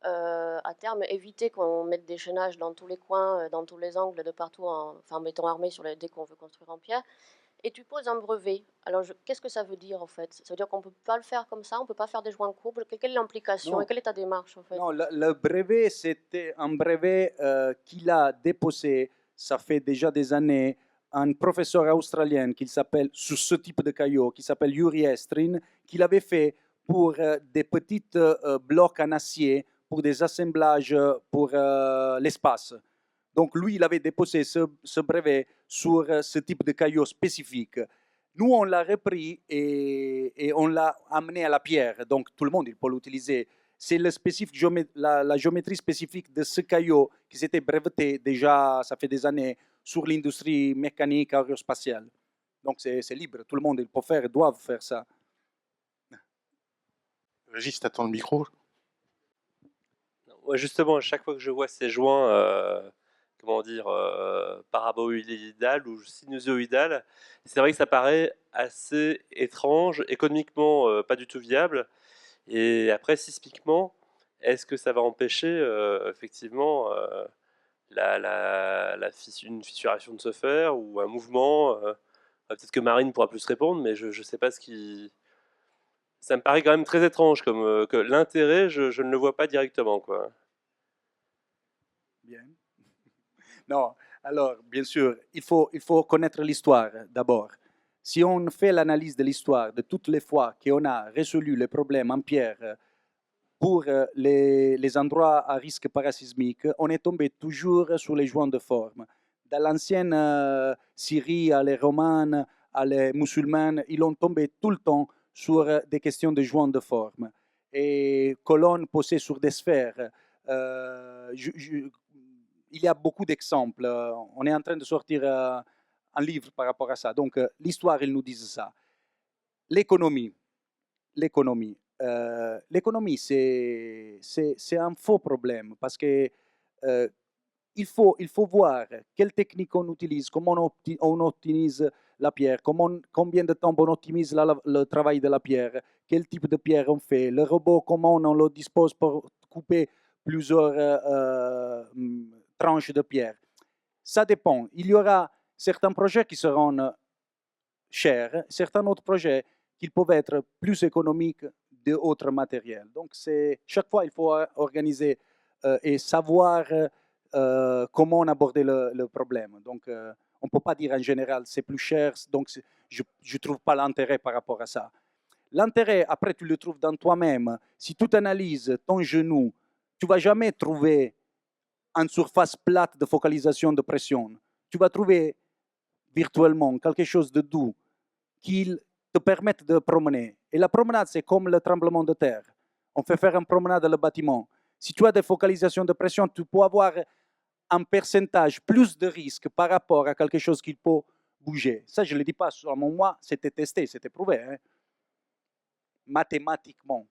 à terme éviter qu'on mette des chaînages dans tous les coins, dans tous les angles, de partout, en béton armé dès qu'on veut construire en pierre. Et tu poses un brevet. Alors, qu'est-ce que ça veut dire en fait? Ça veut dire qu'on ne peut pas le faire comme ça, on ne peut pas faire des joints courbes. Quelle est l'implication et quelle est ta démarche en fait? Non, le brevet, c'était un brevet qu'il a déposé, ça fait déjà des années, un professeur australien qui s'appelle, sur ce type de caillou, qui s'appelle Yuri Estrin, qu'il avait fait pour des petits blocs en acier, pour des assemblages pour l'espace. Donc lui, il avait déposé ce brevet sur ce type de caillou spécifique. Nous, on l'a repris et on l'a amené à la pierre. Donc tout le monde il peut l'utiliser. C'est la géométrie spécifique de ce caillou qui s'était breveté déjà, ça fait des années, sur l'industrie mécanique aérospatiale. Donc c'est libre, tout le monde il peut faire, doit faire ça. Régis, t'attends le micro? Ouais, justement, à chaque fois que je vois ces joints, comment dire, paraboïdales ou sinusoïdales, c'est vrai que ça paraît assez étrange, économiquement pas du tout viable. Et après, sismiquement, est-ce que ça va empêcher effectivement une fissuration de se faire ou un mouvement peut-être que Marine pourra plus répondre, mais je ne sais pas ce qui. Ça me paraît quand même très étrange, comme que l'intérêt, je ne le vois pas directement, quoi. Bien. Non, alors, bien sûr, il faut connaître l'histoire d'abord. Si on fait l'analyse de l'histoire de toutes les fois qu'on a résolu les problèmes en pierre pour les endroits à risque parasismique, on est tombé toujours sur les joints de forme. Dans l'ancienne Syrie, à les romanes, à les musulmanes, ils ont tombé tout le temps sur des questions de joints de forme. Et colonnes posées sur des sphères. Il y a beaucoup d'exemples. On est en train de sortir un livre par rapport à ça. Donc, l'histoire, ils nous disent ça. L'économie. L'économie. L'économie, c'est un faux problème parce que il faut voir quelle technique on utilise, comment on optimise la pierre, combien de temps on optimise le travail de la pierre, quel type de pierre on fait, le robot, comment on le dispose pour couper plusieurs tranches de pierre. Ça dépend. Il y aura certains projets qui seront chers, certains autres projets qui peuvent être plus économiques d'autres matériels. Donc, chaque fois, il faut organiser et savoir comment aborder le problème. Donc, on ne peut pas dire en général c'est plus cher, donc je ne trouve pas l'intérêt par rapport à ça. L'intérêt, après, tu le trouves dans toi-même. Si tu analyses ton genou, tu ne vas jamais trouver une surface plate de focalisation de pression. Tu vas trouver virtuellement quelque chose de doux qui te permette de promener. Et la promenade, c'est comme le tremblement de terre. On fait faire une promenade dans le bâtiment. Si tu as des focalisations de pression, tu peux avoir un pourcentage plus de risque par rapport à quelque chose qui peut bouger. Ça, je ne le dis pas seulement moi, c'était testé, c'était prouvé, hein, mathématiquement.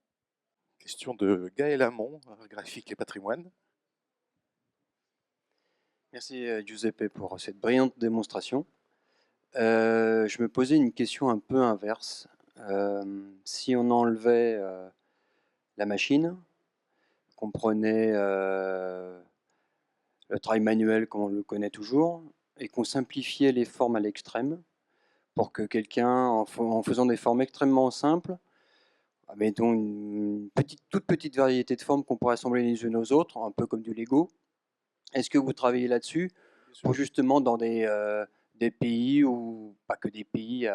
Question de Gaël Hamon, graphique et patrimoine. Merci Giuseppe pour cette brillante démonstration. Je me posais une question un peu inverse. Si on enlevait la machine, qu'on prenait le travail manuel comme on le connaît toujours, et qu'on simplifiait les formes à l'extrême, pour que quelqu'un, en faisant des formes extrêmement simples, mettons une toute petite variété de formes qu'on pourrait assembler les unes aux autres, un peu comme du Lego. Est-ce que vous travaillez là-dessus pour justement dans des pays, ou pas que des pays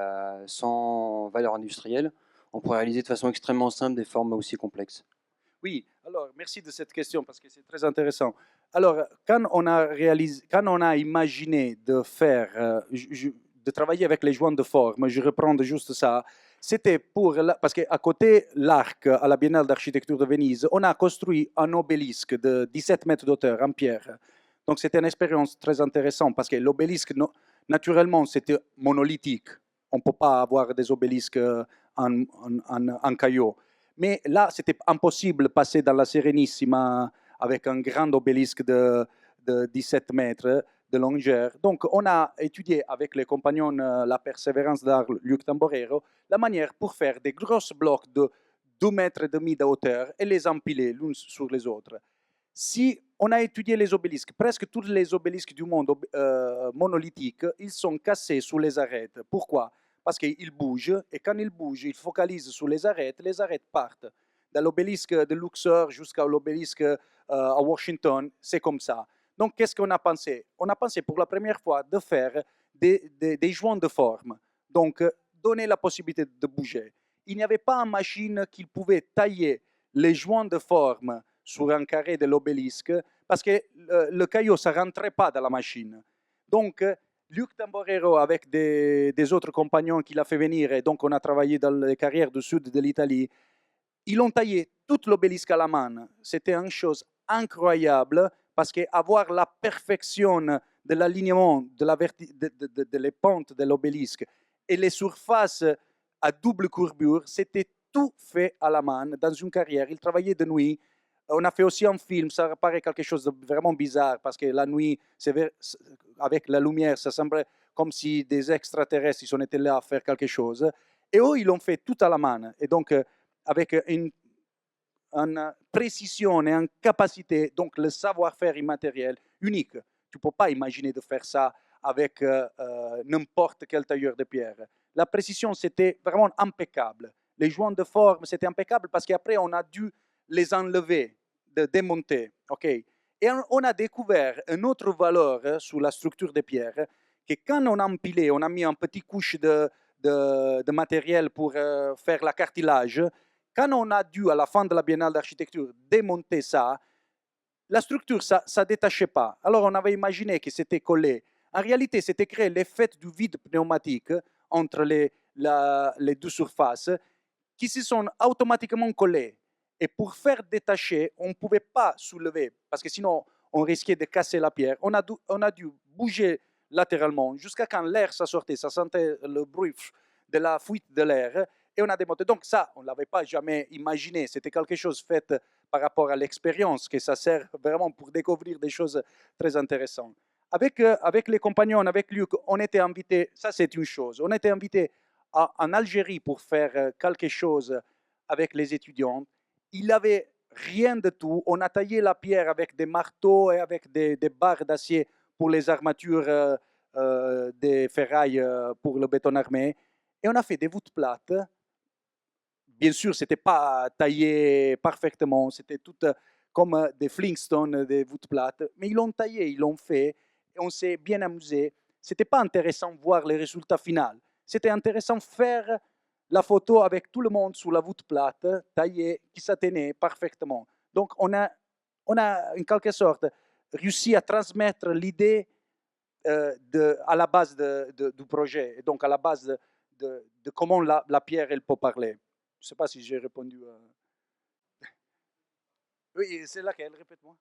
sans valeur industrielle, on pourrait réaliser de façon extrêmement simple des formes aussi complexes? Oui, alors merci de cette question parce que c'est très intéressant. Alors, quand on a imaginé de faire, de travailler avec les joints de forme, je reprends juste ça, c'était parce qu'à côté l'Arc, à la Biennale d'architecture de Venise, on a construit un obélisque de 17 mètres d'auteur en pierre. Donc c'était une expérience très intéressante parce que l'obélisque, naturellement, c'était monolithique. On ne peut pas avoir des obélisques en caillou. Mais là, c'était impossible de passer dans la Sérénissima avec un grand obélisque de 17 mètres de longueur. Donc, on a étudié avec les compagnons La Persévérance d'Arles, Luc Tamborero, la manière pour faire des grosses blocs de 2 mètres et demi de hauteur et les empiler l'un sur les autres. Si on a étudié les obélisques, presque tous les obélisques du monde monolithiques, ils sont cassés sous les arêtes. Pourquoi? Parce qu'ils bougent, et quand ils bougent, ils focalisent sur les arêtes partent. De l'obélisque de Luxor jusqu'à l'obélisque à Washington, c'est comme ça. Donc, qu'est-ce qu'on a pensé? On a pensé pour la première fois de faire des joints de forme, donc donner la possibilité de bouger. Il n'y avait pas une machine qui pouvait tailler les joints de forme sur un carré de l'obélisque, parce que le caillou, ça ne rentrait pas dans la machine. Donc, Luc Tamborero, avec des autres compagnons qu'il a fait venir, et donc on a travaillé dans les carrières du sud de l'Italie, ils ont taillé toute l'obélisque à la main. C'était une chose incroyable, parce qu'avoir la perfection de l'alignement, de les pentes de l'obélisque et les surfaces à double courbure, c'était tout fait à la main dans une carrière. Ils travaillaient de nuit. On a fait aussi un film, ça paraît quelque chose de vraiment bizarre, parce que la nuit, avec la lumière, ça semblait comme si des extraterrestres ils étaient là à faire quelque chose. Et eux, ils l'ont fait tout à la main. Et donc, avec une précision et une capacité, donc le savoir-faire immatériel unique. Tu ne peux pas imaginer de faire ça avec n'importe quel tailleur de pierre. La précision, c'était vraiment impeccable. Les joints de forme, c'était impeccable parce qu'après, on a dû les enlever, de démonter. Okay? Et on a découvert une autre valeur sur la structure des pierres, que quand on a empilé, on a mis une petite couche de matériel pour faire la cartilage. Quand on a dû, à la fin de la Biennale d'architecture, démonter ça, la structure, ça ne détachait pas. Alors, on avait imaginé que c'était collé. En réalité, c'était créé l'effet du vide pneumatique entre les deux surfaces qui se sont automatiquement collées. Et pour faire détacher, on ne pouvait pas soulever, parce que sinon, on risquait de casser la pierre. On a dû bouger latéralement jusqu'à quand l'air ça sortait. Ça sentait le bruit de la fuite de l'air. Et on a démonté. Donc ça, on ne l'avait pas jamais imaginé. C'était quelque chose fait par rapport à l'expérience, que ça sert vraiment pour découvrir des choses très intéressantes. Avec les compagnons, avec Luc, on était invités, ça c'est une chose, on était invités en Algérie pour faire quelque chose avec les étudiants. Il n'avait rien de tout. On a taillé la pierre avec des marteaux et avec des barres d'acier pour les armatures des ferrailles pour le béton armé. Et on a fait des voûtes plates. Bien sûr, ce n'était pas taillé parfaitement, c'était tout comme des Flintstones, des voûtes plates, mais ils l'ont taillé, ils l'ont fait, et on s'est bien amusé. Ce n'était pas intéressant de voir le résultat final, c'était intéressant de faire la photo avec tout le monde sur la voûte plate, taillée, qui s'atténait parfaitement. Donc, on a en quelque sorte réussi à transmettre l'idée à la base du projet, et donc à la base de comment la pierre elle peut parler. Je ne sais pas si j'ai répondu à... Oui, c'est laquelle, répète-moi.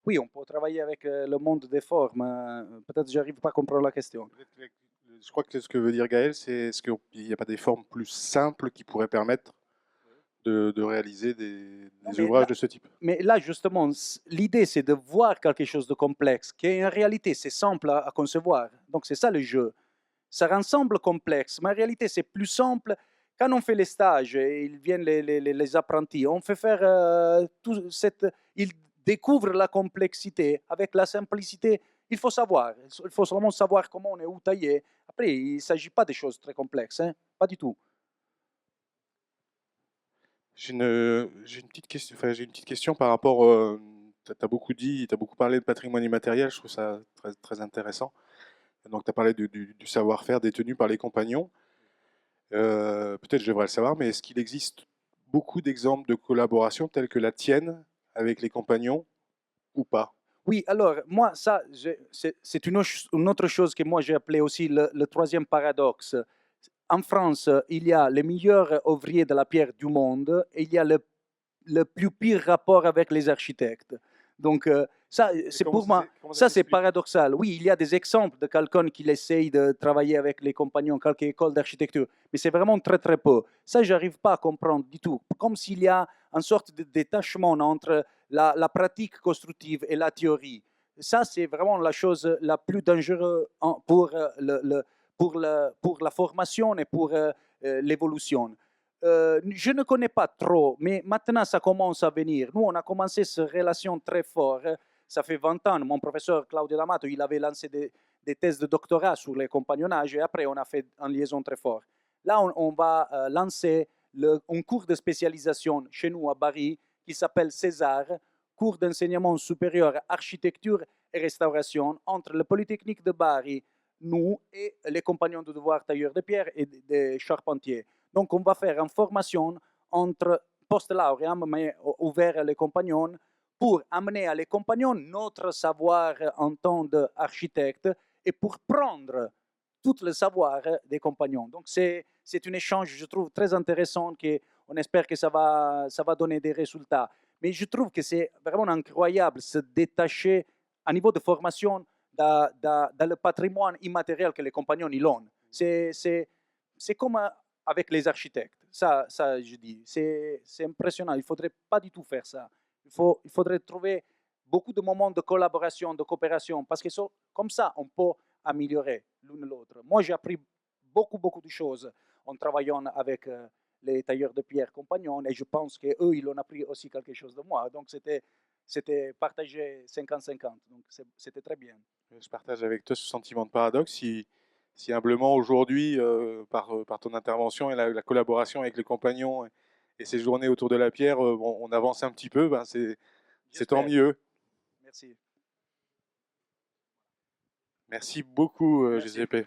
Oui, on peut travailler avec le monde des formes. Peut-être que je n'arrive pas à comprendre la question. Je crois que ce que veut dire Gaël, c'est est-ce qu'il n'y a pas des formes plus simples qui pourraient permettre de réaliser des mais ouvrages là- de ce type. Mais là, justement, l'idée, c'est de voir quelque chose de complexe, qui en réalité, c'est simple à concevoir. Donc, c'est ça le jeu. Ça ressemble complexe, mais en réalité, c'est plus simple. Quand on fait les stages, et ils viennent les apprentis, on fait faire tout cette... Ils découvrent la complexité avec la simplicité. Il faut savoir. Il faut seulement savoir comment on est où taillé. Après, il ne s'agit pas de choses très complexes, hein? Pas du tout. J'ai une petite question, enfin, j'ai une petite question par rapport. Tu as beaucoup dit, tu as beaucoup parlé de patrimoine immatériel, je trouve ça très, très intéressant. Donc, tu as parlé du savoir-faire détenu par les compagnons. Peut-être je devrais le savoir, mais est-ce qu'il existe beaucoup d'exemples de collaboration tels que la tienne avec les compagnons ou pas? Oui, alors, moi, ça, c'est une autre chose que moi j'ai appelé aussi le troisième paradoxe. En France, il y a les meilleurs ouvriers de la pierre du monde et il y a le plus pire rapport avec les architectes. Donc, ça, c'est pour moi, ça c'est s'explique? paradoxal. Oui, il y a des exemples de quelqu'un qui essaye de travailler avec les compagnons, quelques écoles d'architecture, mais c'est vraiment très très peu. Ça, j'arrive pas à comprendre du tout. Comme s'il y a une sorte de détachement entre la pratique constructive et la théorie. Ça, c'est vraiment la chose la plus dangereuse pour, pour la formation et pour l'évolution. Je ne connais pas trop, mais maintenant ça commence à venir. Nous, on a commencé cette relation très forte. Ça fait 20 ans. Mon professeur Claudio D'Amato, il avait lancé des thèses de doctorat sur les compagnonnages et après, on a fait une liaison très forte. Là, on va lancer un cours de spécialisation chez nous à Paris qui s'appelle César, cours d'enseignement supérieur architecture et restauration entre le Polytechnique de Bari, nous et les compagnons de devoir tailleurs de pierre et des charpentiers. Donc, on va faire une formation entre post-lauréat, mais ouvert à les compagnons, pour amener à les compagnons notre savoir en tant qu'architecte et pour prendre tout le savoir des compagnons. Donc, c'est un échange, je trouve, très intéressant, on espère que ça va donner des résultats. Mais je trouve que c'est vraiment incroyable se détacher à niveau de formation dans le patrimoine immatériel que les compagnons ils ont. C'est comme avec les architectes. Ça je dis, c'est impressionnant. Il ne faudrait pas du tout faire ça. Il faudrait trouver beaucoup de moments de collaboration, de coopération, parce que comme ça, on peut améliorer l'une l'autre. Moi, j'ai appris beaucoup de choses en travaillant avec les tailleurs de pierre compagnons, et je pense qu'eux, ils ont appris aussi quelque chose de moi. Donc, c'était partagé 50-50. Donc, c'était très bien. Je partage avec toi ce sentiment de paradoxe. Si humblement aujourd'hui, par ton intervention et la collaboration avec les compagnons et ces journées autour de la pierre, on avance un petit peu, ben c'est tant mieux. Merci. Merci beaucoup, Merci. Giuseppe.